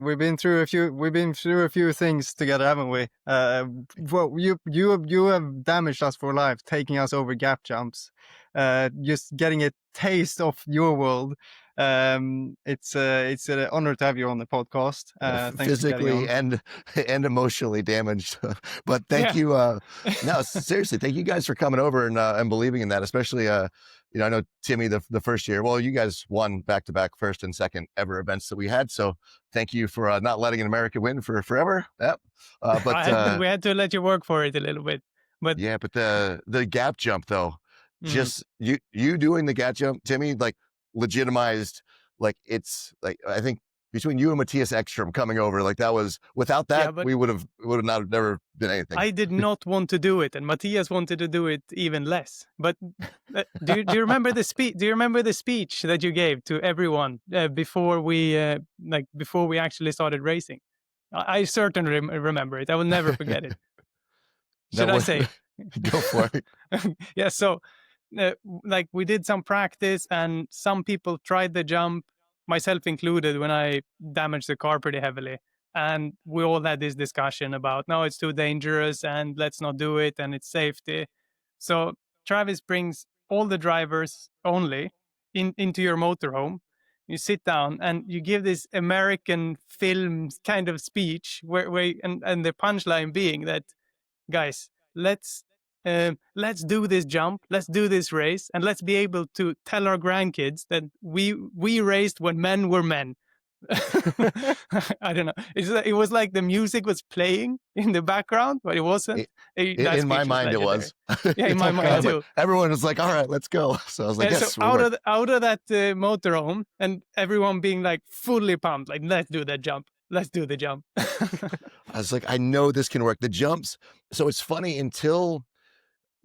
we've been through a few things together, haven't we? Well, you have damaged us for life, taking us over gap jumps, just getting a taste of your world. It's an honor to have you on the podcast. Thanks for getting Physically on. and emotionally damaged. But thank Yeah. you. No, seriously, thank you guys for coming over and believing in that. Especially, you know, I know Timmy the first year. Well, you guys won back-to-back first and second ever events that we had. So thank you for not letting an American win for forever. Yep. But we had to let you work for it a little bit. But yeah, but the gap jump though, just you doing the gap jump, Timmy, like legitimized, like it's like I think between you and Matthias Ekstrom coming over, like that was without that but we would have never been anything. I did not want to do it, and Matthias wanted to do it even less. But do you remember the speech? Do you remember the speech that you gave to everyone before we actually started racing? I certainly remember it. I will never forget it. Should I say? Go for it. Yeah. So, like we did some practice, and some people tried the jump, myself included, when I damaged the car pretty heavily. And we all had this discussion about, no, it's too dangerous and let's not do it and it's safety. So Travis brings all the drivers only into your motorhome. You sit down and you give this American film kind of speech where and the punchline being that, guys, let's do this jump, let's do this race, and let's be able to tell our grandkids that we raced when men were men. I don't know. It was like the music was playing in the background, but it wasn't. In my mind, it was. Yeah, in my mind too. Everyone was like, "All right, let's go." So I was like, "Yes." So out of that motorhome, and everyone being like fully pumped, like, "Let's do that jump. Let's do the jump." I was like, "I know this can work." The jumps. So it's funny until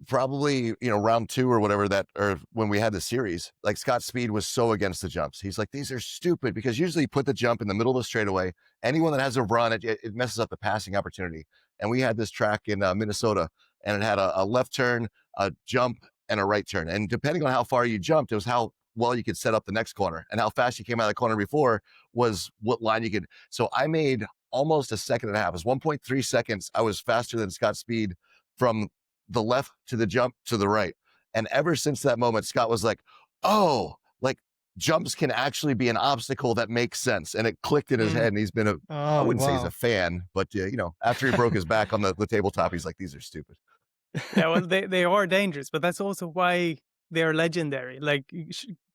probably, you know, round 2 or whatever or when we had the series, like Scott Speed was so against the jumps. He's like, these are stupid because usually you put the jump in the middle of the straightaway. Anyone that has a run, it messes up the passing opportunity. And we had this track in Minnesota, and it had a left turn, a jump, and a right turn. And depending on how far you jumped, it was how well you could set up the next corner, and how fast you came out of the corner before was what line you could. So I made almost a second and a half. It was 1.3 seconds. I was faster than Scott Speed from the left to the jump to the right. And ever since that moment, Scott was like, oh, like jumps can actually be an obstacle that makes sense. And it clicked in his head. And he's been I wouldn't say he's a fan, but you know, after he broke his back on the tabletop, he's like, these are stupid. Yeah, well, they are dangerous, but that's also why they're legendary. Like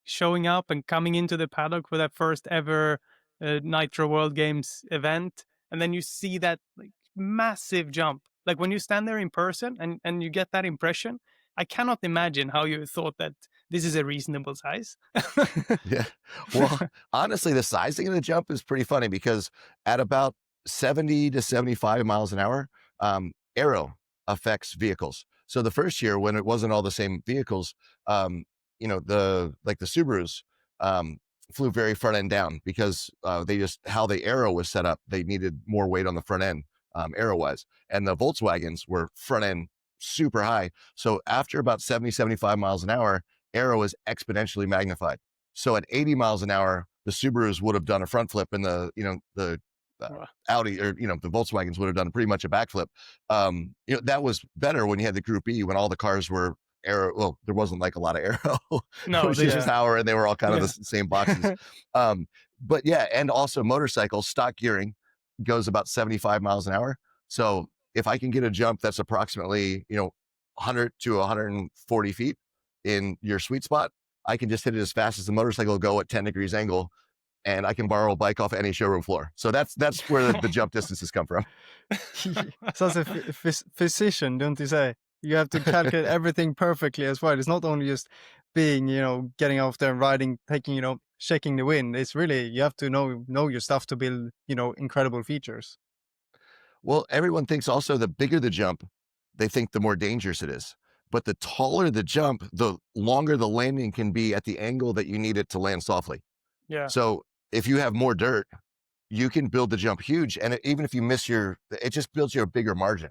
showing up and coming into the paddock for that first ever Nitro World Games event. And then you see that like massive jump. Like when you stand there in person and you get that impression, I cannot imagine how you thought that this is a reasonable size. Yeah. Well, honestly, the sizing of the jump is pretty funny because at about 70 to 75 miles an hour, aero affects vehicles. So the first year when it wasn't all the same vehicles, you know, the Subarus flew very front end down because they just, how the aero was set up, they needed more weight on the front end. Aero wise, and the Volkswagens were front end super high. So after about 70, 75 miles an hour, aero is exponentially magnified. So at 80 miles an hour, the Subarus would have done a front flip, and the Audi, or, you know, the Volkswagens would have done pretty much a backflip. You know, that was better when you had the Group E, when all the cars were aero. Well, there wasn't like a lot of aero. No, it was just power, and they were all kind of the same boxes. But yeah, and also motorcycles, stock gearing goes about 75 miles an hour. So if I can get a jump that's approximately, you know, 100 to 140 feet in your sweet spot, I can just hit it as fast as the motorcycle will go at 10 degrees angle, and I can borrow a bike off any showroom floor. So that's where the jump distances come from. So as a physician, don't you say? You have to calculate everything perfectly as well. It's not only just being, you know, getting off there and riding, taking, you know, shaking the wind. It's really, you have to know your stuff to build, you know, incredible features. Well, everyone thinks also the bigger the jump, they think the more dangerous it is. But the taller the jump, the longer the landing can be at the angle that you need it to land softly. Yeah. So if you have more dirt, you can build the jump huge. And even if you miss it just builds you a bigger margin.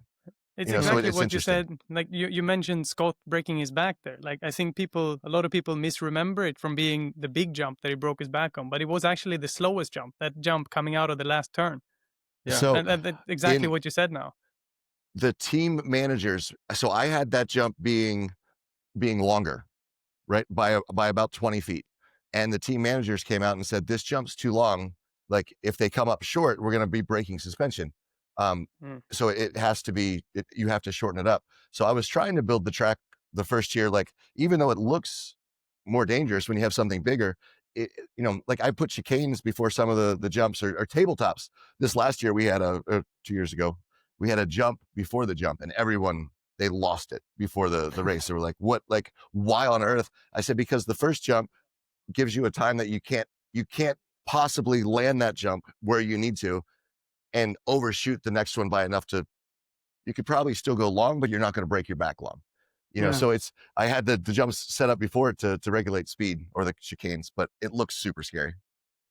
It's You know, so exactly it's what you interesting. said. Like you mentioned Scott breaking his back there. Like I think a lot of people misremember it from being the big jump that he broke his back on, but it was actually the slowest jump. That jump coming out of the last turn. Yeah. So And that's exactly in what you said now. the team managers, so I had that jump being longer, right, by about 20 feet, and the team managers came out and said this jump's too long. Like if they come up short, we're going to be breaking suspension. Mm. So it has to be, you have to shorten it up. So I was trying to build the track the first year, like even though it looks more dangerous when you have something bigger, you know, like I put chicanes before some of the jumps or tabletops. This last year we had 2 years ago, we had a jump before the jump, and everyone, they lost it before the race. They were like, what, like, why on earth? I said, because the first jump gives you a time that you can't possibly land that jump where you need to and overshoot the next one by enough to, you could probably still go long, but you're not going to break your back long. You know, Yeah. so I had the jumps set up before it to regulate speed, or the chicanes, but it looks super scary.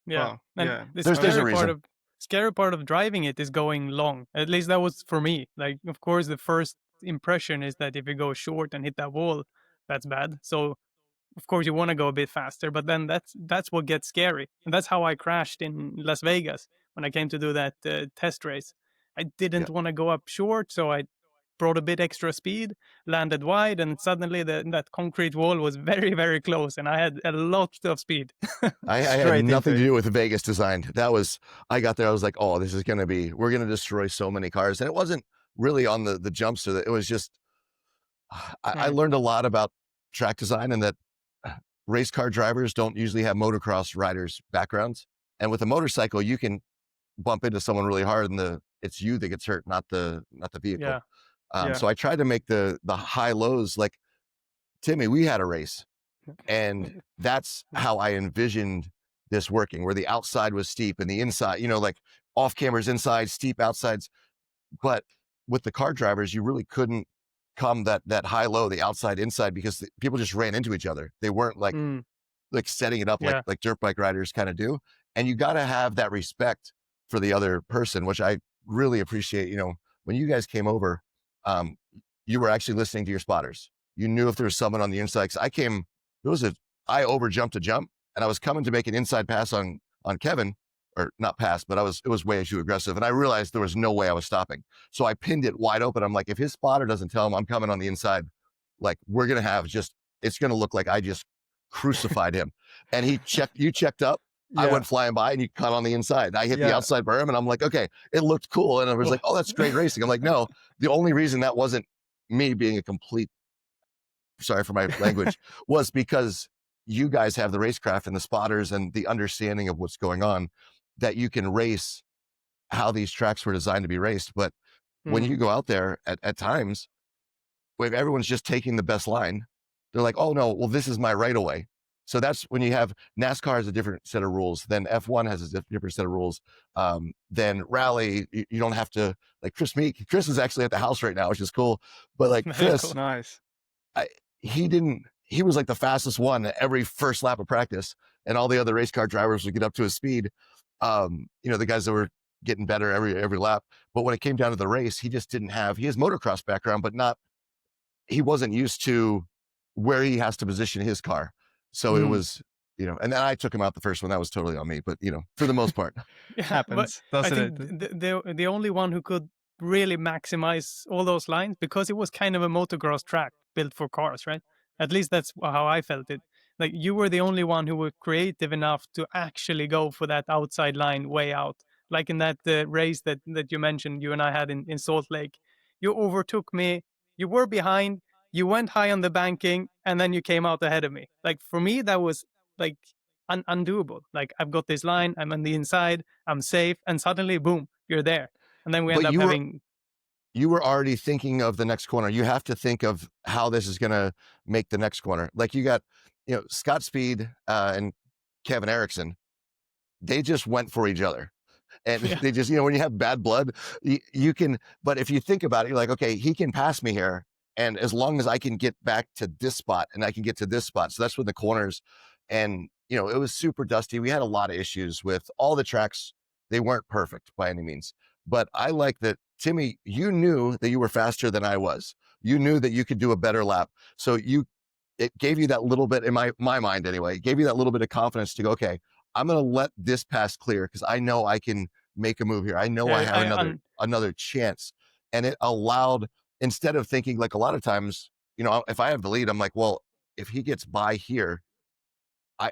Yeah. Wow. And Yeah. the There's a scary part reason. of driving it is going long. At least that was for me. Like of course the first impression is that if you go short and hit that wall, that's bad. So of course you want to go a bit faster, but then that's what gets scary. And that's how I crashed in Las Vegas when I came to do that test race. I Yeah. didn't want to go up short, so I brought a bit extra speed, landed wide, and suddenly that concrete wall was very, very close, and I had a lot of speed. I had Straight nothing into to it. do with Vegas design. That was, I got there, I was like, oh, this is going to be, we're going to destroy so many cars. And it wasn't really on the jumps, or it was just, I Mm. learned a lot about track design, and that race car drivers don't usually have motocross riders backgrounds. And with a motorcycle, you can bump into someone really hard, and it's you that gets hurt, not the vehicle. Yeah. Yeah. So I tried to make the high lows like, Timmy, we had a race, and that's how I envisioned this working, where the outside was steep and the inside, you know, like off cameras inside, steep outsides. But with the car drivers, you really couldn't come that high low, the outside inside, because people just ran into each other. They weren't Mm. like setting it up Yeah. like dirt bike riders kind of do. And you got to have that respect for the other person, which I really appreciate. You know, when you guys came over, um, you were actually listening to your spotters. You knew if there was someone on the inside. 'Cause I over jumped a jump, and I was coming to make an inside pass on Kevin, or not pass, but it was way too aggressive. And I realized there was no way I was stopping. So I pinned it wide open. I'm like, if his spotter doesn't tell him I'm coming on the inside, like we're going to have it's going to look like I just crucified him. And you checked up. I Yeah. went flying by, and you caught on the inside. I hit the Yeah. outside berm, and I'm like, okay, it looked cool. And I was like, oh, that's great racing. I'm like, no, the only reason that wasn't me being a complete, sorry for my language, was because you guys have the racecraft and the spotters and the understanding of what's going on, that you can race how these tracks were designed to be raced. But when you go out there at times, when everyone's just taking the best line, they're like, oh no, well, this is my right of way. So that's when you have NASCAR has a different set of rules. Then F1 has a different set of rules. Then rally, you don't have to, like Chris Meek. Chris is actually at the house right now, which is cool. But like Very Chris, cool. Nice. he was like the fastest one at every first lap of practice, and all the other race car drivers would get up to his speed. You know, the guys that were getting better every lap. But when it came down to the race, he just didn't have, he has motocross background, but he wasn't used to where he has to position his car. So it was, you know, and then I took him out the first one. That was totally on me, but you know, for the most part. Yeah, Happens, but I doesn't think it? the only one who could really maximize all those lines, because it was kind of a motocross track built for cars, right? At least that's how I felt it. Like you were the only one who were creative enough to actually go for that outside line way out. Like in that race that you mentioned, you and I had in Salt Lake, you overtook me. You were behind. You went high on the banking, and then you came out ahead of me. Like for me, that was like undoable. Like I've got this line, I'm on the inside, I'm safe, and suddenly, boom, you're there. And then we end But up having. you were already thinking of the next corner. You have to think of how this is going to make the next corner. Like you got, you know, Scott Speed and Kevin Erickson, they just went for each other. And Yeah. they just, you know, when you have bad blood, you can, but if you think about it, you're like, okay, he can pass me here. And as long as I can get back to this spot and I can get to this spot. So that's when the corners, and, you know, it was super dusty. We had a lot of issues with all the tracks. They weren't perfect by any means, but I like that Timmy, you knew that you were faster than I was. You knew that you could do a better lap. So it gave you that little bit, in my mind anyway, it gave you that little bit of confidence to go, okay, I'm going to let this pass clear because I know I can make a move here. I know I have another chance. And it allowed, instead of thinking like a lot of times, if I have the lead, I'm like, well, if he gets by here,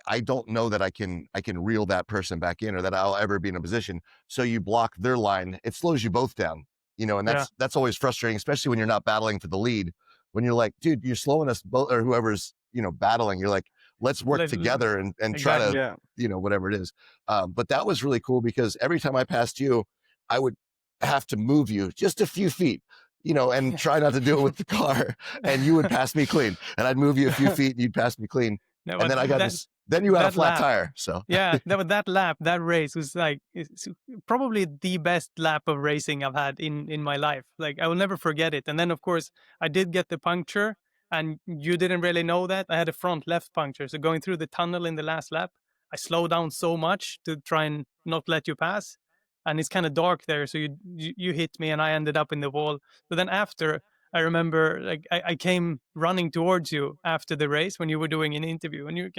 I don't know that I can reel that person back in or that I'll ever be in a position. So you block their line. It slows you both down, and that's always frustrating, especially when you're not battling for the lead. When you're like, dude, you're slowing us both, or whoever's, battling, you're like, let's work together and try to, whatever it is. But that was really cool because every time I passed you, I would have to move you just a few feet, and try not to do it with the car. And you would pass me clean. And I'd move you a few feet and you'd pass me clean. No, and then I got this. Then you had a flat tire. So that race was like, it's probably the best lap of racing I've had in my life. Like, I will never forget it. And then of course I did get the puncture, and you didn't really know that. I had a front left puncture. So going through the tunnel in the last lap, I slowed down so much to try and not let you pass. And it's kind of dark there. So you hit me and I ended up in the wall. But then after, I remember like I came running towards you after the race when you were doing an interview, and you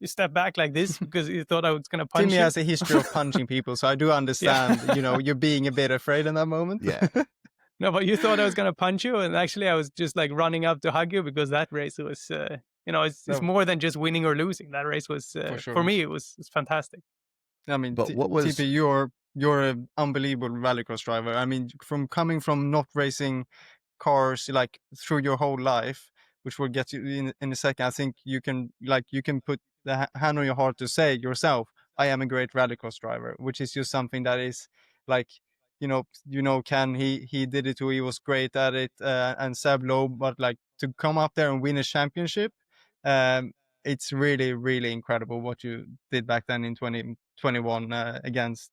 step back like this because you thought I was going to punch Timmy you. has a history of punching people, so I do understand, you're being a bit afraid in that moment. Yeah. No, but you thought I was going to punch you, and actually I was just like running up to hug you because that race was, it's more than just winning or losing. That race was, for me, it was fantastic. I mean, but what was... TP, you're an unbelievable rallycross driver. I mean, coming from not racing cars like through your whole life, which we'll get to in a second, I think you can put the hand on your heart to say yourself, I am a great rallycross driver, which is just something that is like, Ken, he did it too, he was great at it, and Seb Lowe, but like to come up there and win a championship, it's really, really incredible what you did back then in 2021 against,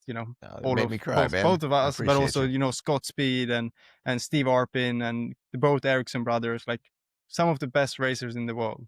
all made of me cry, both of us, but also, you. Scott Speed and Steve Arpin and both Ericsson brothers, like some of the best racers in the world.